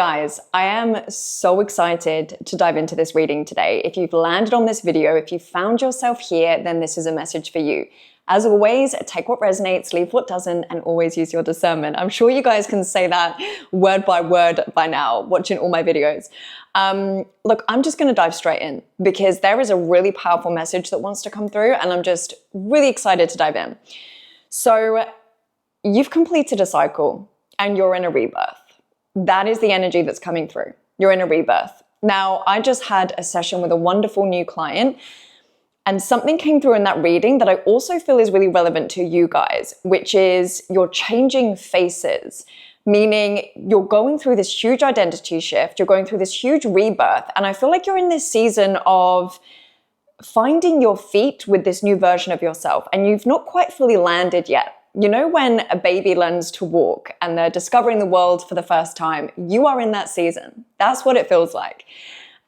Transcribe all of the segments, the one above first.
Guys, I am so excited to dive into this reading today. If you've landed on this video, if you found yourself here, then this is a message for you. As always, take what resonates, leave what doesn't, and always use your discernment. I'm sure you guys can say that word by word by now, watching all my videos. Look, I'm just gonna dive straight in because there is a really powerful message that wants to come through, and I'm just really excited to dive in. So, you've completed a cycle and you're in a rebirth. That is the energy that's coming through. You're in a rebirth. Now, I just had a session with a wonderful new client, and something came through in that reading that I also feel is really relevant to you guys, which is you're changing faces, meaning you're going through this huge identity shift, you're going through this huge rebirth, and I feel like you're in this season of finding your feet with this new version of yourself, and you've not quite fully landed yet. You know when a baby learns to walk and they're discovering the world for the first time? You are in that season. That's what it feels like.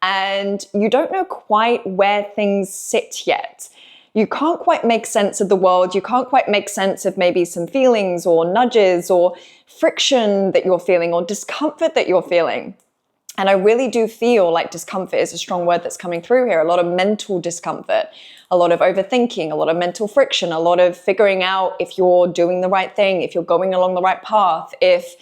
And you don't know quite where things sit yet. You can't quite make sense of the world. You can't quite make sense of maybe some feelings or nudges or friction that you're feeling or discomfort that you're feeling. And I really do feel like discomfort is a strong word that's coming through here. A lot of mental discomfort, a lot of overthinking, a lot of mental friction, a lot of figuring out if you're doing the right thing, if you're going along the right path, if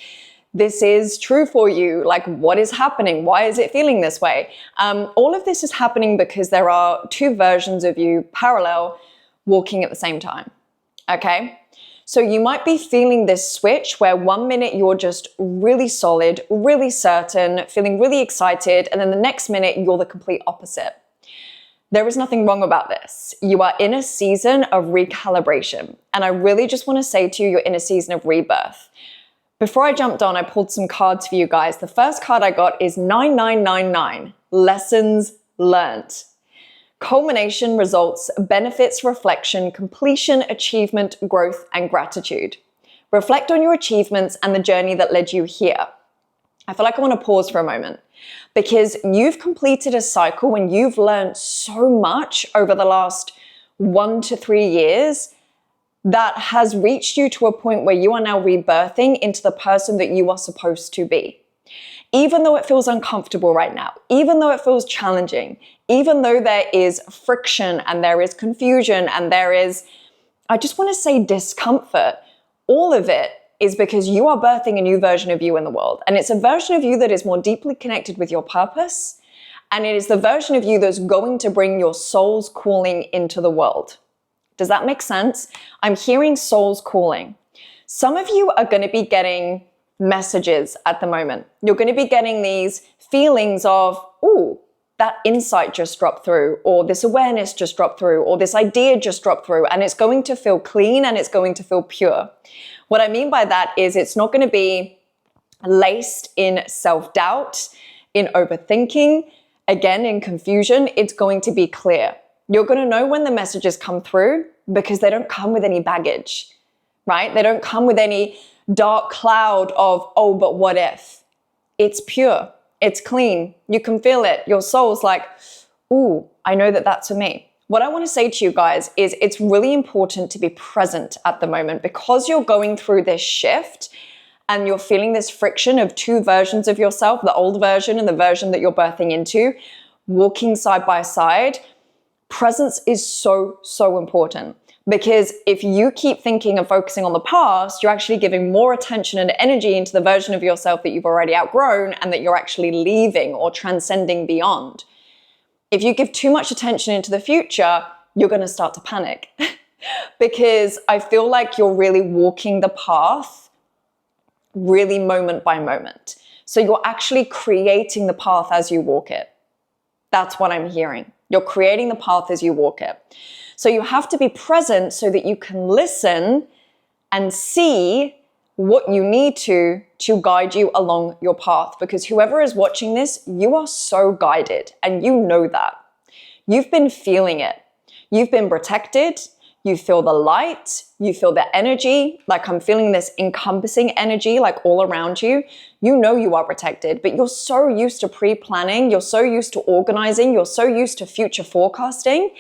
this is true for you, like what is happening? Why is it feeling this way? All of this is happening because there are two versions of you parallel walking at the same time, okay? So you might be feeling this switch where 1 minute you're just really solid, really certain, feeling really excited, and then the next minute you're the complete opposite. There is nothing wrong about this. You are in a season of recalibration, and I really just want to say to you, you're in a season of rebirth. Before I jumped on, I pulled some cards for you guys. The first card I got is 9999, Lessons Learned. Culmination, results, benefits, reflection, completion, achievement, growth, and gratitude. Reflect on your achievements and the journey that led you here. I feel like I want to pause for a moment because you've completed a cycle when you've learned so much over the last 1 to 3 years that has reached you to a point where you are now rebirthing into the person that you are supposed to be. Even though it feels uncomfortable right now, even though it feels challenging, even though there is friction and there is confusion and there is, I just want to say discomfort, all of it is because you are birthing a new version of you in the world. And it's a version of you that is more deeply connected with your purpose. And it is the version of you that's going to bring your soul's calling into the world. Does that make sense? I'm hearing soul's calling. Some of you are going to be getting messages at the moment. You're going to be getting these feelings of, ooh, that insight just dropped through, or this awareness just dropped through, or this idea just dropped through, and it's going to feel clean and it's going to feel pure. What I mean by that is it's not going to be laced in self-doubt, in overthinking, again, in confusion. It's going to be clear. You're going to know when the messages come through because they don't come with any baggage, right? They don't come with any dark cloud of, oh, but what if? It's pure. It's clean. You can feel it. Your soul's like, ooh, I know that that's for me. What I want to say to you guys is it's really important to be present at the moment because you're going through this shift and you're feeling this friction of two versions of yourself, the old version and the version that you're birthing into, walking side by side. Presence is so, so important. Because if you keep thinking and focusing on the past, you're actually giving more attention and energy into the version of yourself that you've already outgrown and that you're actually leaving or transcending beyond. If you give too much attention into the future, you're going to start to panic because I feel like you're really walking the path really moment by moment. So you're actually creating the path as you walk it. That's what I'm hearing. You're creating the path as you walk it. So you have to be present so that you can listen and see what you need to guide you along your path. Because whoever is watching this, you are so guided and you know that. You've been feeling it. You've been protected. You feel the light. You feel the energy. Like I'm feeling this encompassing energy like all around you. You know you are protected, but you're so used to pre-planning. You're so used to organizing. You're so used to future forecasting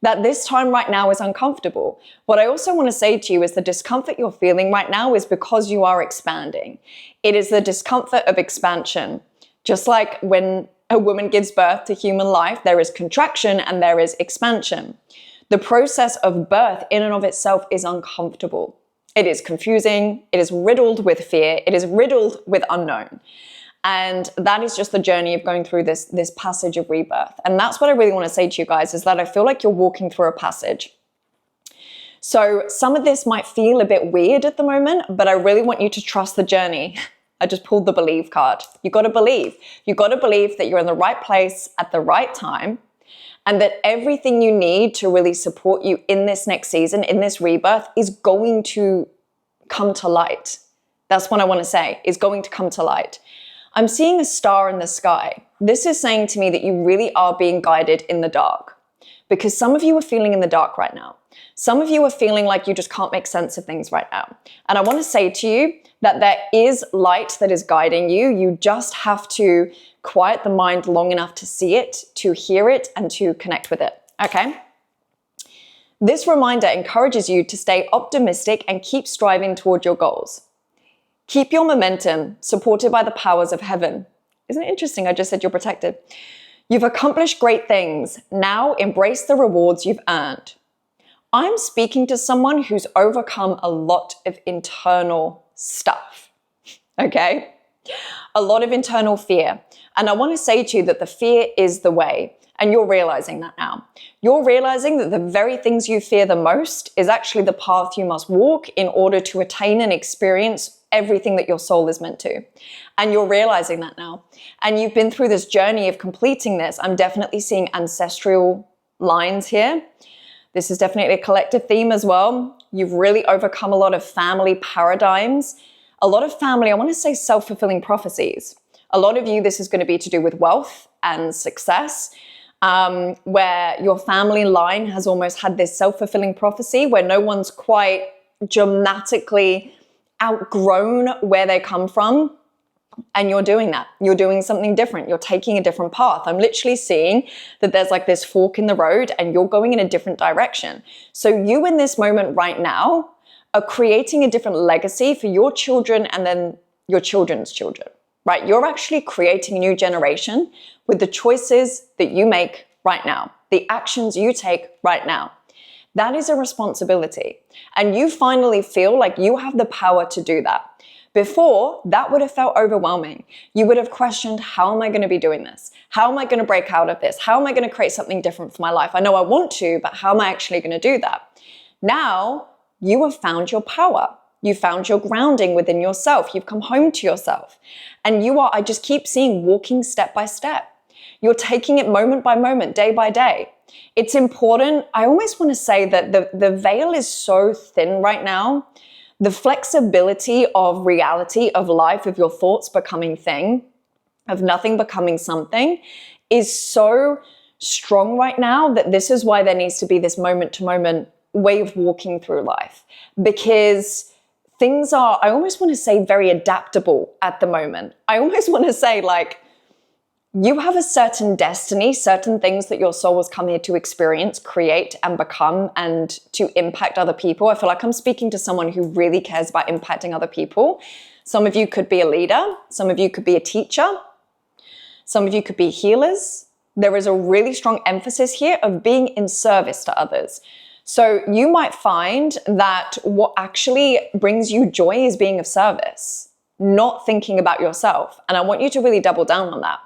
that this time right now is uncomfortable. What I also want to say to you is the discomfort you're feeling right now is because you are expanding. It is the discomfort of expansion. Just like when a woman gives birth to human life, there is contraction and there is expansion. The process of birth in and of itself is uncomfortable. It is confusing. It is riddled with fear. It is riddled with unknown. And that is just the journey of going through this passage of rebirth. And that's what I really want to say to you guys, is that I feel like you're walking through a passage. So some of this might feel a bit weird at the moment, but I really want you to trust the journey. I just pulled the believe card. You got to believe. You got to believe that you're in the right place at the right time, and that everything you need to really support you in this next season, in this rebirth, is going to come to light. That's what I want to say, is going to come to light. I'm seeing a star in the sky. This is saying to me that you really are being guided in the dark, because some of you are feeling in the dark right now. Some of you are feeling like you just can't make sense of things right now. And I want to say to you that there is light that is guiding you. You just have to quiet the mind long enough to see it, to hear it, and to connect with it, okay? This reminder encourages you to stay optimistic and keep striving toward your goals. Keep your momentum, supported by the powers of heaven. Isn't it interesting? I just said you're protected. You've accomplished great things. Now embrace the rewards you've earned. I'm speaking to someone who's overcome a lot of internal stuff, okay? A lot of internal fear. And I want to say to you that the fear is the way. And you're realizing that now. You're realizing that the very things you fear the most is actually the path you must walk in order to attain and experience everything that your soul is meant to. And you're realizing that now. And you've been through this journey of completing this. I'm definitely seeing ancestral lines here. This is definitely a collective theme as well. You've really overcome a lot of family paradigms. A lot of family, I want to say self-fulfilling prophecies. A lot of you, this is going to be to do with wealth and success, where your family line has almost had this self-fulfilling prophecy where no one's quite dramatically outgrown where they come from. And you're doing that. You're doing something different. You're taking a different path. I'm literally seeing that there's like this fork in the road and you're going in a different direction. So you in this moment right now are creating a different legacy for your children and then your children's children, right? You're actually creating a new generation with the choices that you make right now, the actions you take right now. That is a responsibility. And you finally feel like you have the power to do that. Before, that would have felt overwhelming. You would have questioned, how am I going to be doing this? How am I going to break out of this? How am I going to create something different for my life? I know I want to, but how am I actually going to do that? Now, you have found your power. You found your grounding within yourself. You've come home to yourself. And you are, I just keep seeing, walking step by step. You're taking it moment by moment, day by day. It's important. I almost want to say that the veil is so thin right now. The flexibility of reality, of life, of your thoughts becoming thing, of nothing becoming something, is so strong right now that this is why there needs to be this moment-to-moment way of walking through life. Because things are, I almost want to say, very adaptable at the moment. I almost want to say, like, you have a certain destiny, certain things that your soul has come here to experience, create, and become, and to impact other people. I feel like I'm speaking to someone who really cares about impacting other people. Some of you could be a leader. Some of you could be a teacher. Some of you could be healers. There is a really strong emphasis here of being in service to others. So you might find that what actually brings you joy is being of service, not thinking about yourself. And I want you to really double down on that.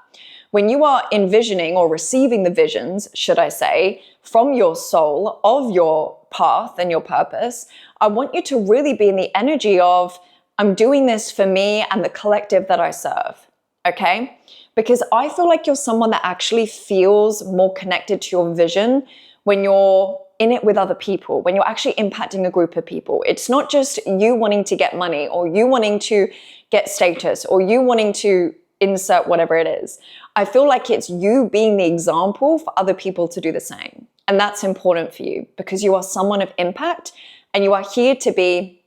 When you are envisioning or receiving the visions, should I say, from your soul of your path and your purpose, I want you to really be in the energy of, I'm doing this for me and the collective that I serve, okay? Because I feel like you're someone that actually feels more connected to your vision when you're in it with other people, when you're actually impacting a group of people. It's not just you wanting to get money or you wanting to get status or you wanting to insert whatever it is. I feel like it's you being the example for other people to do the same. And that's important for you because you are someone of impact and you are here to be,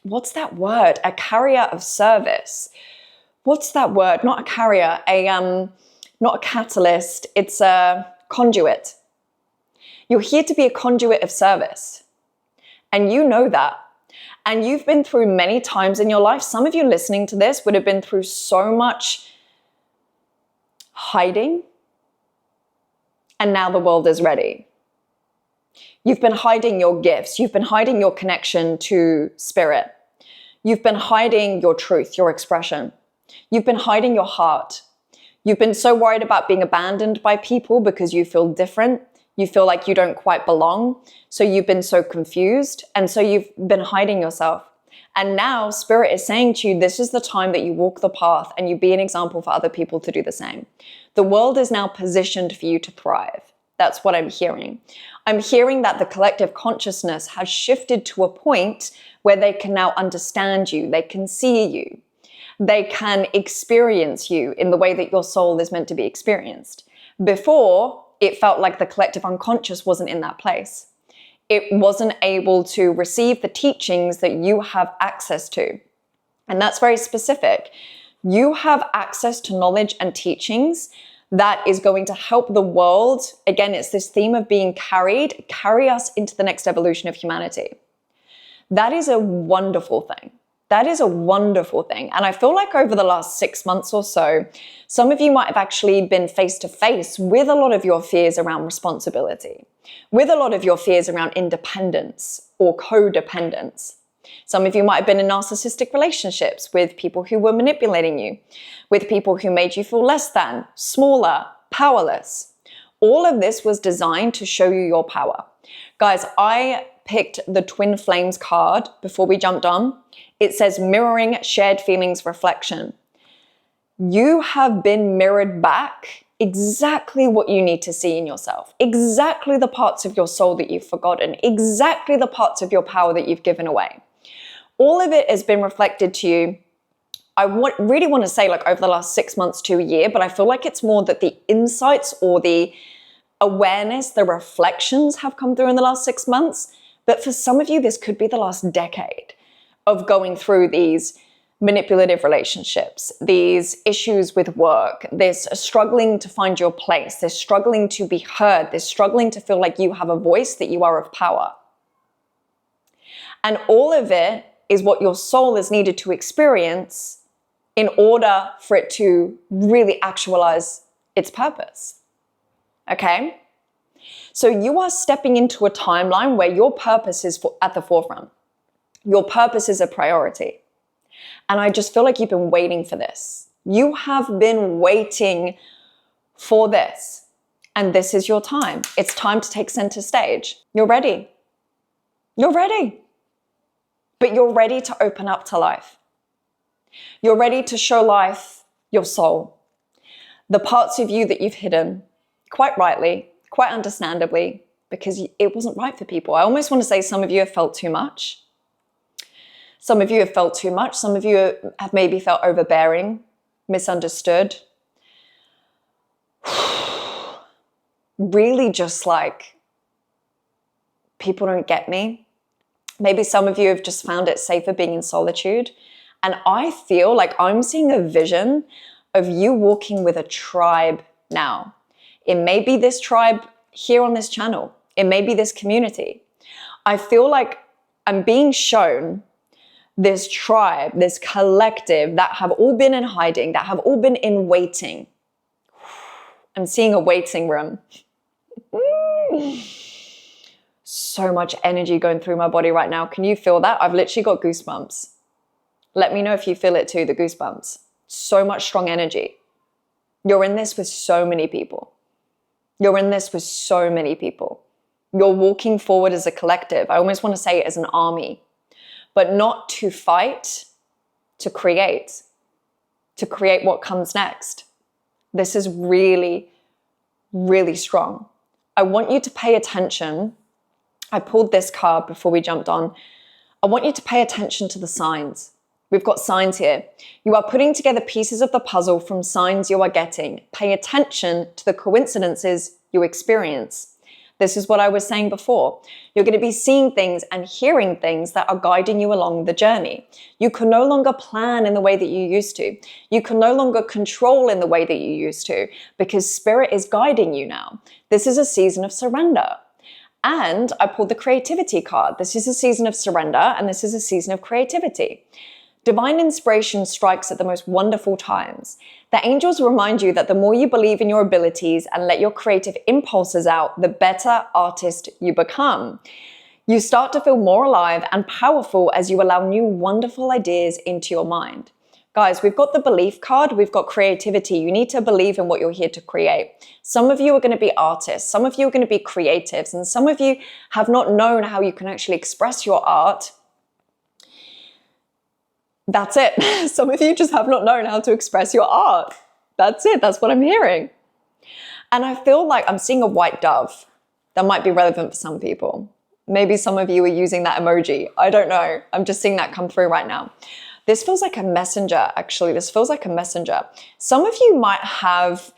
what's that word? A carrier of service. What's that word? Not a carrier, not a catalyst. It's a conduit. You're here to be a conduit of service. And you know that. And you've been through many times in your life. Some of you listening to this would have been through so much hiding, and now the world is ready. You've been hiding your gifts. You've been hiding your connection to spirit. You've been hiding your truth, your expression. You've been hiding your heart. You've been so worried about being abandoned by people because you feel different. You feel like you don't quite belong. So you've been so confused. And so you've been hiding yourself. And now Spirit is saying to you, this is the time that you walk the path and you be an example for other people to do the same. The world is now positioned for you to thrive. That's what I'm hearing. I'm hearing that the collective consciousness has shifted to a point where they can now understand you. They can see you. They can experience you in the way that your soul is meant to be experienced. Before, it felt like the collective unconscious wasn't in that place. It wasn't able to receive the teachings that you have access to. And that's very specific. You have access to knowledge and teachings that is going to help the world. Again, it's this theme of being carried, carry us into the next evolution of humanity. That is a wonderful thing. That is a wonderful thing. And I feel like over the last 6 months or so, some of you might have actually been face to face with a lot of your fears around responsibility, with a lot of your fears around independence or codependence. Some of you might have been in narcissistic relationships with people who were manipulating you, with people who made you feel less than, smaller, powerless. All of this was designed to show you your power. Guys, I picked the Twin Flames card before we jumped on. It says mirroring shared feelings reflection. You have been mirrored back exactly what you need to see in yourself, exactly the parts of your soul that you've forgotten, exactly the parts of your power that you've given away. All of it has been reflected to you. I really want to say like over the last 6 months to a year, but I feel like it's more that the insights or the awareness, the reflections have come through in the last 6 months. But for some of you, this could be the last decade of going through these manipulative relationships, these issues with work, this struggling to find your place, this struggling to be heard, this struggling to feel like you have a voice, that you are of power. And all of it is what your soul is needed to experience in order for it to really actualize its purpose. Okay? So you are stepping into a timeline where your purpose is at the forefront. Your purpose is a priority. And I just feel like you've been waiting for this. You have been waiting for this. And this is your time. It's time to take center stage. You're ready. You're ready. But you're ready to open up to life. You're ready to show life your soul. The parts of you that you've hidden, quite rightly, quite understandably, because it wasn't right for people. I almost want to say some of you have felt too much. Some of you have felt too much. Some of you have maybe felt overbearing, misunderstood. Really just like, people don't get me. Maybe some of you have just found it safer being in solitude. And I feel like I'm seeing a vision of you walking with a tribe now. It may be this tribe here on this channel. It may be this community. I feel like I'm being shown this tribe, this collective that have all been in hiding, that have all been in waiting. I'm seeing a waiting room. So much energy going through my body right now. Can you feel that? I've literally got goosebumps. Let me know if you feel it too, the goosebumps. So much strong energy. You're in this with so many people. You're in this with so many people. You're walking forward as a collective. I almost want to say as an army, but not to fight, to create what comes next. This is really, really strong. I want you to pay attention. I pulled this card before we jumped on. I want you to pay attention to the signs. We've got signs here. You are putting together pieces of the puzzle from signs you are getting. Pay attention to the coincidences you experience. This is what I was saying before. You're going to be seeing things and hearing things that are guiding you along the journey. You can no longer plan in the way that you used to. You can no longer control in the way that you used to, because Spirit is guiding you now. This is a season of surrender. And I pulled the creativity card. This is a season of surrender, and this is a season of creativity. Divine inspiration strikes at the most wonderful times. The angels remind you that the more you believe in your abilities and let your creative impulses out, the better artist you become. You start to feel more alive and powerful as you allow new wonderful ideas into your mind. Guys, we've got the belief card, we've got creativity. You need to believe in what you're here to create. Some of you are going to be artists, some of you are going to be creatives, and some of you have not known how you can actually express your art. That's it. Some of you just have not known how to express your art. That's it. That's what I'm hearing. And I feel like I'm seeing a white dove. That might be relevant for some people. Maybe some of you are using that emoji. I don't know. I'm just seeing that come through right now. This feels like a messenger, actually. This feels like a messenger. Some of you might have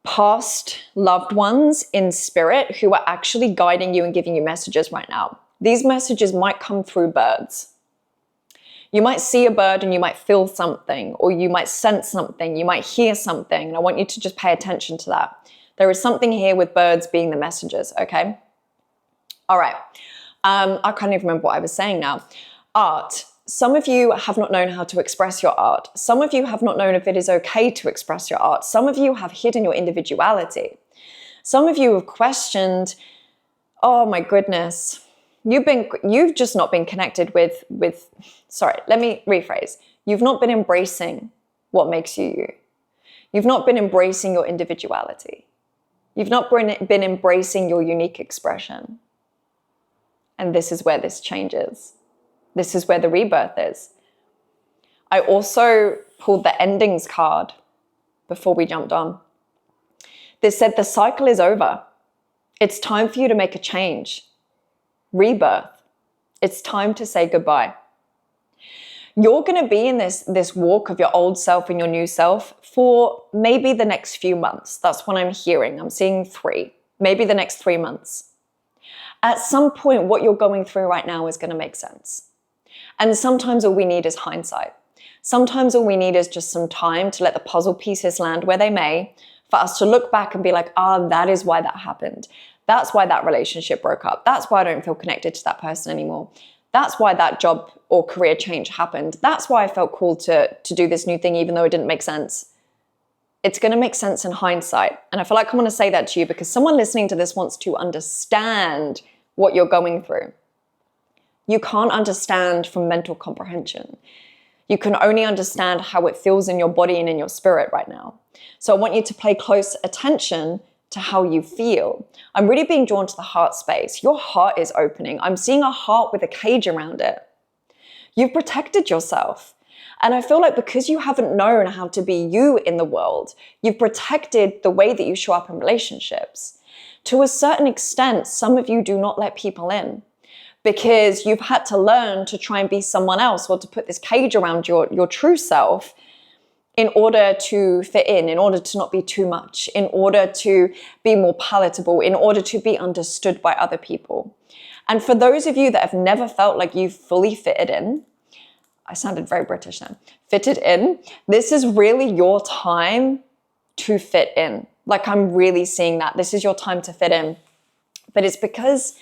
past loved ones in spirit who are actually guiding you and giving you messages right now. These messages might come through birds. You might see a bird and you might feel something, or you might sense something, you might hear something, and I want you to just pay attention to that. There is something here with birds being the messengers, okay? All right, I can't even remember what I was saying now. Art. Some of you have not known how to express your art. Some of you have not known if it is okay to express your art. Some of you have hidden your individuality. Some of you have questioned, oh my goodness, you've just not been connected with, sorry, let me rephrase. You've not been embracing what makes you you. You've not been embracing your individuality. You've not been embracing your unique expression. And this is where this changes. This is where the rebirth is. I also pulled the endings card before we jumped on. This said the cycle is over. It's time for you to make a change. Rebirth. It's time to say goodbye. You're going to be in this walk of your old self and your new self for maybe the next few months. That's what I'm hearing. I'm seeing 3, maybe the next 3 months. At some point, what you're going through right now is going to make sense. And sometimes all we need is hindsight. Sometimes all we need is just some time to let the puzzle pieces land where they may, for us to look back and be like, that is why that happened. That's why that relationship broke up. That's why I don't feel connected to that person anymore. That's why that job or career change happened. That's why I felt called to do this new thing, even though it didn't make sense. It's going to make sense in hindsight. And I feel like I want to say that to you because someone listening to this wants to understand what you're going through. You can't understand from mental comprehension. You can only understand how it feels in your body and in your spirit right now. So I want you to pay close attention to how you feel. I'm really being drawn to the heart space. Your heart is opening. I'm seeing a heart with a cage around it. You've protected yourself. And I feel like because you haven't known how to be you in the world, you've protected the way that you show up in relationships. To a certain extent, some of you do not let people in because you've had to learn to try and be someone else or to put this cage around your true self in order to fit in order to not be too much, in order to be more palatable, in order to be understood by other people. And for those of you that have never felt like you've fully fitted in, I sounded very British then, fitted in, this is really your time to fit in. Like I'm really seeing that. This is your time to fit in. But it's because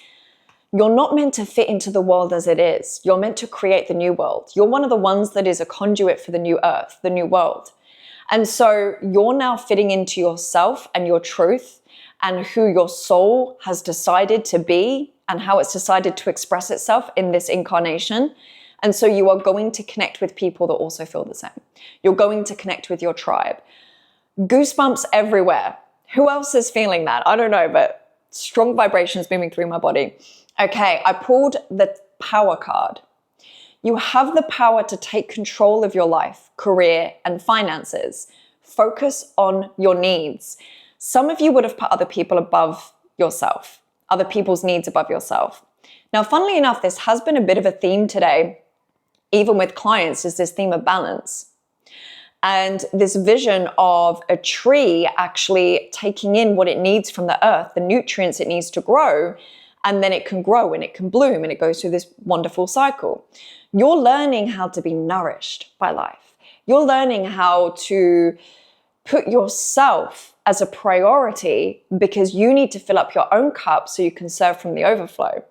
you're not meant to fit into the world as it is. You're meant to create the new world. You're one of the ones that is a conduit for the new earth, the new world. And so you're now fitting into yourself and your truth and who your soul has decided to be and how it's decided to express itself in this incarnation. And so you are going to connect with people that also feel the same. You're going to connect with your tribe. Goosebumps everywhere. Who else is feeling that? I don't know, but strong vibrations moving through my body. Okay, I pulled the power card. You have the power to take control of your life, career, and finances. Focus on your needs. Some of you would have put other people above yourself, other people's needs above yourself. Now, funnily enough, this has been a bit of a theme today, even with clients, is this theme of balance. And this vision of a tree actually taking in what it needs from the earth, the nutrients it needs to grow, and then it can grow and it can bloom and it goes through this wonderful cycle. You're learning how to be nourished by life. You're learning how to put yourself as a priority because you need to fill up your own cup so you can serve from the overflow.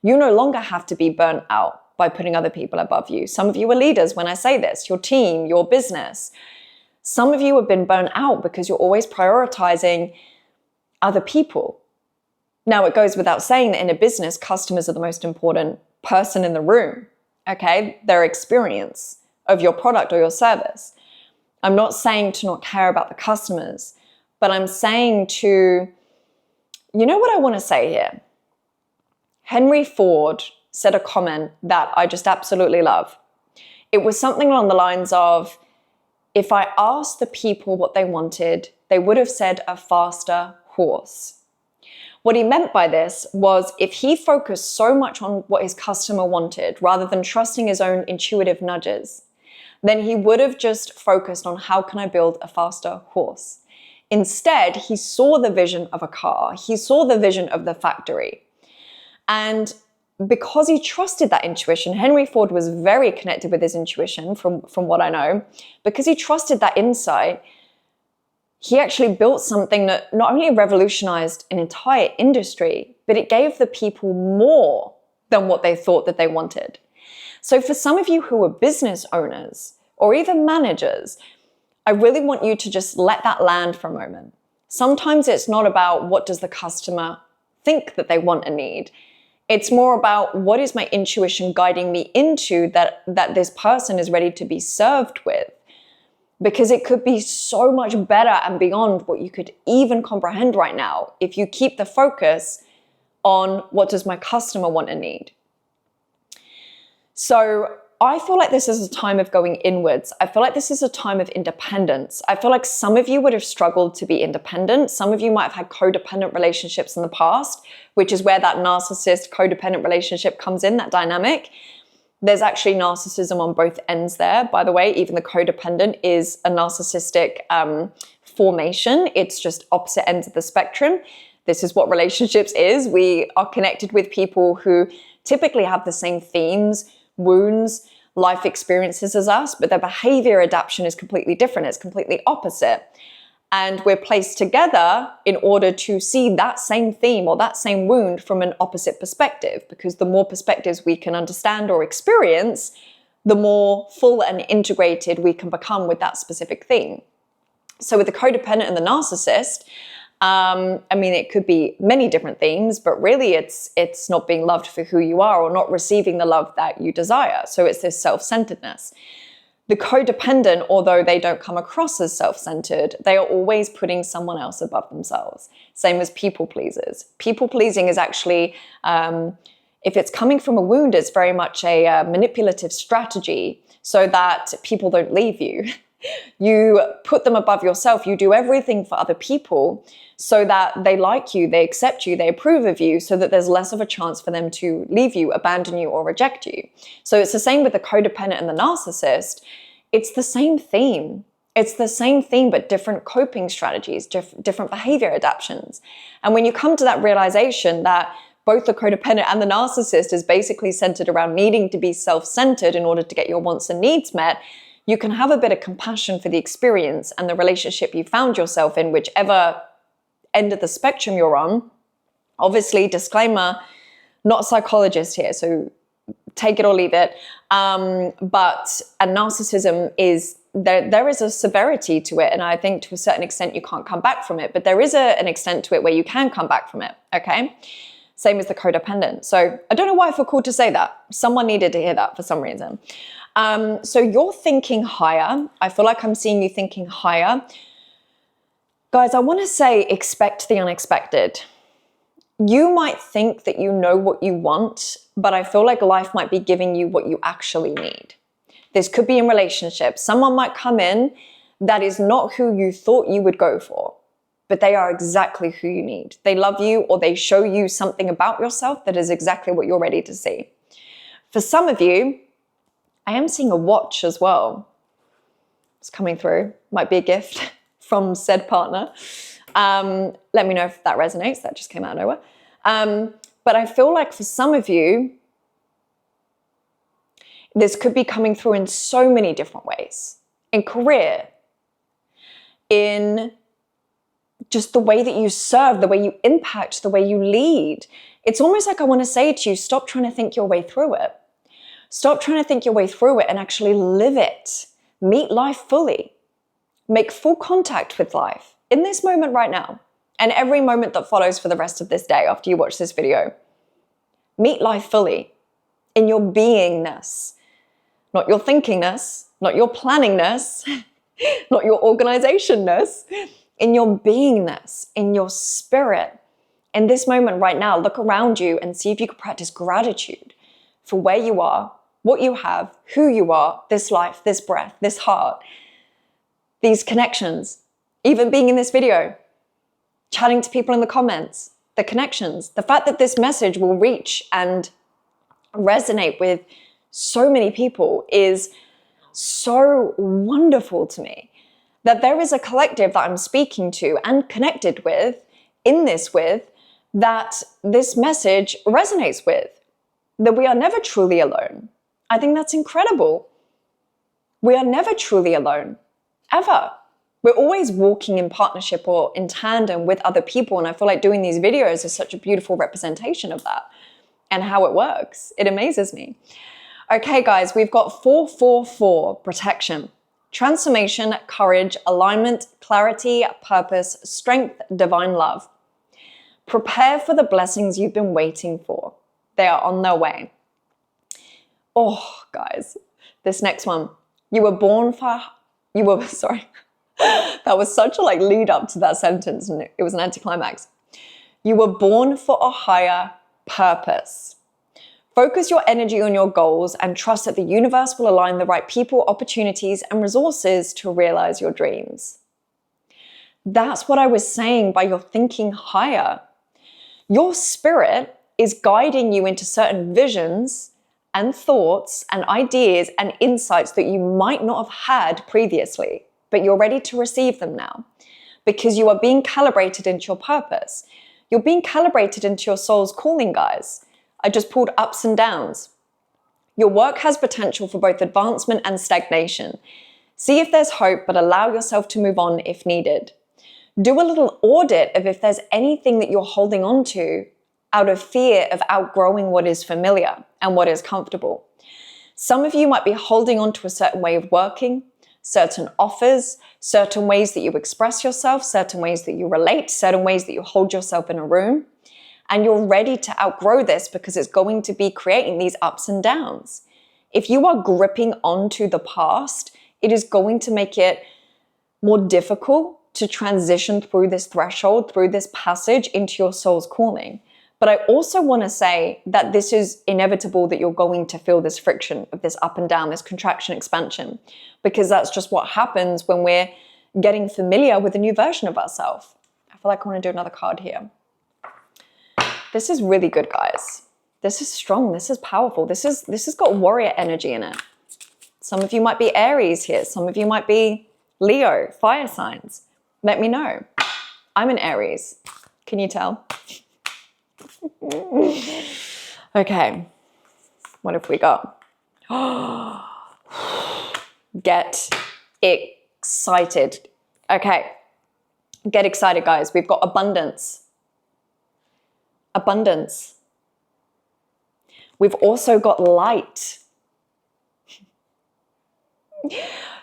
You no longer have to be burnt out. by putting other people above you. Some of you are leaders when I say this, your team, your business. Some of you have been burnt out because you're always prioritizing other people. Now, it goes without saying that in a business, customers are the most important person in the room, okay? Their experience of your product or your service. I'm not saying to not care about the customers, but I'm saying to, you know what I want to say here? Henry Ford said a comment that I just absolutely love. It was something along the lines of, if I asked the people what they wanted, they would have said a faster horse. What he meant by this was, if he focused so much on what his customer wanted rather than trusting his own intuitive nudges, then he would have just focused on how can I build a faster horse. Instead, he saw the vision of a car. He saw the vision of the factory. And because he trusted that intuition, Henry Ford was very connected with his intuition from what I know. Because he trusted that insight, he actually built something that not only revolutionized an entire industry, but it gave the people more than what they thought that they wanted. So for some of you who are business owners or even managers, I really want you to just let that land for a moment. Sometimes it's not about what does the customer think that they want and need. It's more about what is my intuition guiding me into that this person is ready to be served with. Because it could be so much better and beyond what you could even comprehend right now if you keep the focus on what does my customer want and need. So I feel like this is a time of going inwards. I feel like this is a time of independence. I feel like some of you would have struggled to be independent. Some of you might have had codependent relationships in the past, which is where that narcissist codependent relationship comes in, that dynamic. There's actually narcissism on both ends there. By the way, even the codependent is a narcissistic formation. It's just opposite ends of the spectrum. This is what relationships is. We are connected with people who typically have the same themes, wounds, life experiences as us, but their behavior adaptation is completely different. It's completely opposite. And we're placed together in order to see that same theme or that same wound from an opposite perspective, because the more perspectives we can understand or experience, the more full and integrated we can become with that specific theme. So with the codependent and the narcissist, it could be many different themes, but really it's not being loved for who you are or not receiving the love that you desire. So it's this self-centeredness. The codependent, although they don't come across as self-centered, they are always putting someone else above themselves. Same as people pleasers. People pleasing is actually, if it's coming from a wound, it's very much a manipulative strategy so that people don't leave you. You put them above yourself. You do everything for other people so that they like you, they accept you, they approve of you, so that there's less of a chance for them to leave you, abandon you, or reject you. So it's the same with the codependent and the narcissist. It's the same theme. It's the same theme, but different coping strategies, different behavior adaptations. And when you come to that realization that both the codependent and the narcissist is basically centered around needing to be self-centered in order to get your wants and needs met, you can have a bit of compassion for the experience and the relationship you found yourself in, whichever end of the spectrum you're on. Obviously, disclaimer, not a psychologist here, so take it or leave it. But narcissism is, there is a severity to it, and I think to a certain extent you can't come back from it, but there is an extent to it where you can come back from it, okay? Same as the codependent. So I don't know why I feel called to say that. Someone needed to hear that for some reason. So you're thinking higher. I feel like I'm seeing you thinking higher. Guys, I want to say expect the unexpected. You might think that you know what you want, but I feel like life might be giving you what you actually need. This could be in relationships. Someone might come in that is not who you thought you would go for, but they are exactly who you need. They love you, or they show you something about yourself that is exactly what you're ready to see. For some of you, I am seeing a watch as well. It's coming through. Might be a gift from said partner. Let me know if that resonates. That just came out of nowhere. But I feel like for some of you, this could be coming through in so many different ways. In career, in just the way that you serve, the way you impact, the way you lead. It's almost like I want to say to you, stop trying to think your way through it. Stop trying to think your way through it and actually live it. Meet life fully. Make full contact with life in this moment right now and every moment that follows for the rest of this day after you watch this video. Meet life fully in your beingness, not your thinkingness, not your planningness, not your organizationness, in your beingness, in your spirit. In this moment right now, look around you and see if you can practice gratitude for where you are, what you have, who you are, this life, this breath, this heart, these connections, even being in this video, chatting to people in the comments, the connections, the fact that this message will reach and resonate with so many people is so wonderful to me. That there is a collective that I'm speaking to and connected with, in this with, that this message resonates with, that we are never truly alone. I think that's incredible. We are never truly alone, ever. We're always walking in partnership or in tandem with other people, and I feel like doing these videos is such a beautiful representation of that and how it works. It amazes me. Okay, guys, we've got 444 protection. Transformation, courage, alignment, clarity, purpose, strength, divine love. Prepare for the blessings you've been waiting for. They are on their way. Oh, guys, this next one. That was such a lead up to that sentence, and it was an anticlimax. You were born for a higher purpose. Focus your energy on your goals and trust that the universe will align the right people, opportunities, and resources to realize your dreams. That's what I was saying by your thinking higher. Your spirit is guiding you into certain visions and thoughts and ideas and insights that you might not have had previously, but you're ready to receive them now because you are being calibrated into your purpose. You're being calibrated into your soul's calling, guys. I just pulled ups and downs. Your work has potential for both advancement and stagnation. See if there's hope, but allow yourself to move on if needed. Do a little audit of if there's anything that you're holding on to out of fear of outgrowing what is familiar and what is comfortable. Some of you might be holding on to a certain way of working, certain offers, certain ways that you express yourself, certain ways that you relate, certain ways that you hold yourself in a room. And you're ready to outgrow this because it's going to be creating these ups and downs. If you are gripping onto the past, it is going to make it more difficult to transition through this threshold, through this passage into your soul's calling. But I also want to say that this is inevitable, that you're going to feel this friction of this up and down, this contraction, expansion, because that's just what happens when we're getting familiar with a new version of ourselves. I feel like I want to do another card here. This is really good, guys. This is strong. This is powerful. This has got warrior energy in it. Some of you might be Aries here. Some of you might be Leo, fire signs. Let me know. I'm an Aries. Can you tell? Okay. What have we got? Get excited. Okay. Get excited, guys. We've got abundance. Abundance. We've also got light.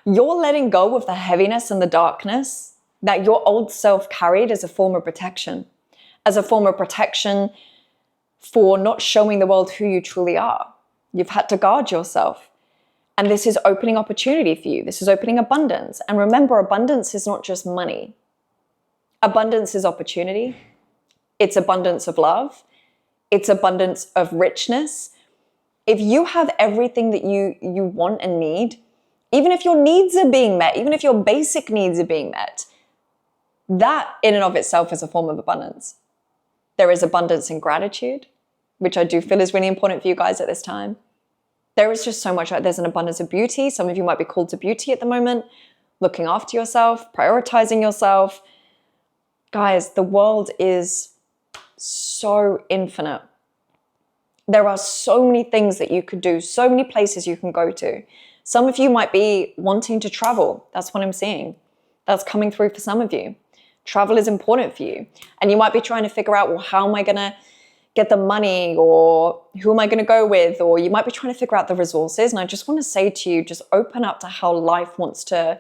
You're letting go of the heaviness and the darkness that your old self carried as a form of protection, for not showing the world who you truly are. You've had to guard yourself. And this is opening opportunity for you. This is opening abundance. And remember, abundance is not just money. Abundance is opportunity. It's abundance of love. It's abundance of richness. If you have everything that you want and need, even if your needs are being met, even if your basic needs are being met, that in and of itself is a form of abundance. There is abundance in gratitude, which I do feel is really important for you guys at this time. There is just so much. There's an abundance of beauty. Some of you might be called to beauty at the moment, looking after yourself, prioritizing yourself. Guys, the world is so infinite. There are so many things that you could do, so many places you can go to. Some of you might be wanting to travel. That's what I'm seeing. That's coming through for some of you. Travel is important for you. And you might be trying to figure out, well, how am I going to get the money, or who am I going to go with? Or you might be trying to figure out the resources. And I just want to say to you, just open up to how life wants to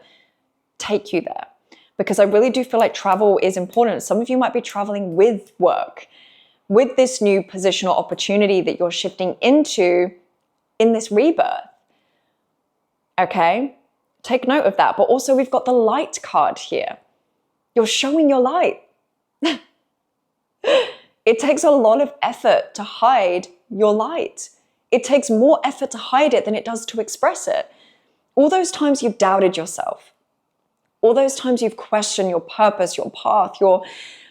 take you there. Because I really do feel like travel is important. Some of you might be traveling with work, with this new position or opportunity that you're shifting into in this rebirth. Okay? Take note of that. But also we've got the light card here. You're showing your light. It takes a lot of effort to hide your light. It takes more effort to hide it than it does to express it. All those times you've doubted yourself, all those times you've questioned your purpose, your path, your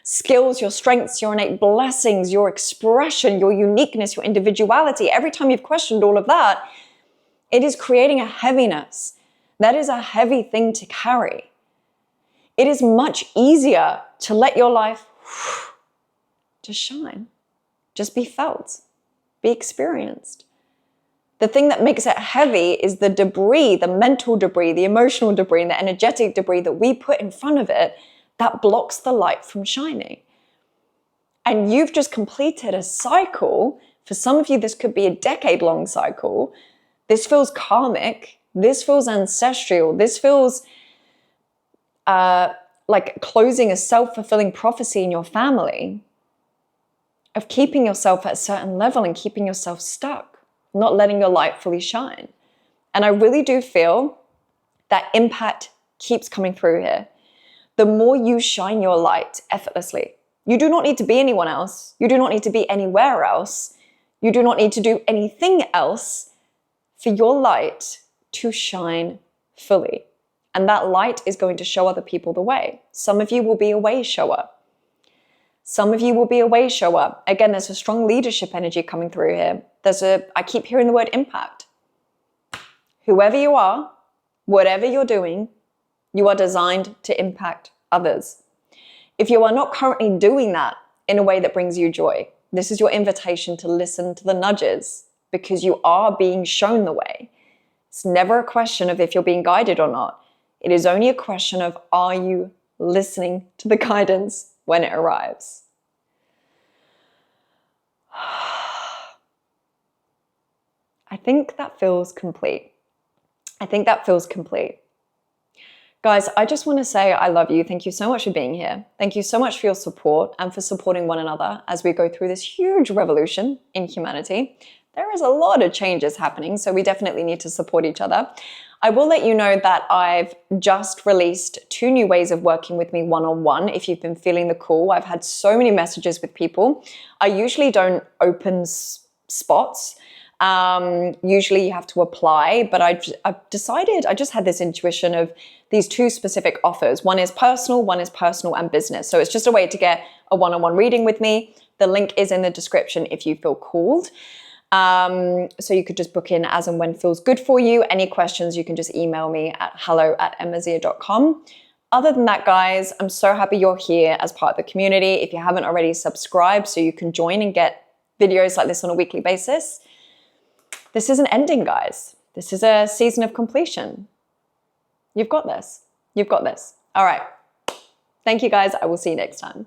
skills, your strengths, your innate blessings, your expression, your uniqueness, your individuality, every time you've questioned all of that, it is creating a heaviness. That is a heavy thing to carry. It is much easier to let your life just shine, just be felt, be experienced. The thing that makes it heavy is the debris, the mental debris, the emotional debris, and the energetic debris that we put in front of it that blocks the light from shining. And you've just completed a cycle. For some of you, this could be a decade-long cycle. This feels karmic. This feels ancestral. This feels like closing a self-fulfilling prophecy in your family of keeping yourself at a certain level and keeping yourself stuck, not letting your light fully shine. And I really do feel that impact keeps coming through here. The more you shine your light effortlessly, you do not need to be anyone else. You do not need to be anywhere else. You do not need to do anything else for your light to shine fully. And that light is going to show other people the way. Some of you will be a way shower. Some of you will be a way shower. Again, there's a strong leadership energy coming through here. I keep hearing the word impact. Whoever you are, whatever you're doing, you are designed to impact others. If you are not currently doing that in a way that brings you joy, this is your invitation to listen to the nudges, because you are being shown the way. It's never a question of if you're being guided or not. It is only a question of, are you listening to the guidance when it arrives? I think that feels complete. I think that feels complete. Guys, I just want to say I love you. Thank you so much for being here. Thank you so much for your support and for supporting one another as we go through this huge revolution in humanity. There is a lot of changes happening, so we definitely need to support each other. I will let you know that I've just released 2 new ways of working with me one-on-one. If you've been feeling the call, I've had so many messages with people. I usually don't open spots. Usually you have to apply, but I've decided, I just had this intuition of these 2 specific offers. One is personal and business. So it's just a way to get a one-on-one reading with me. The link is in the description if you feel called. So you could just book in as and when feels good for you. Any questions, you can just email me at hello@emmazia.com. Other than that, guys, I'm so happy you're here as part of the community. If you haven't already, subscribe so you can join and get videos like this on a weekly basis. This isn't ending, guys. This is a season of completion. You've got this. You've got this. All right. Thank you, guys. I will see you next time.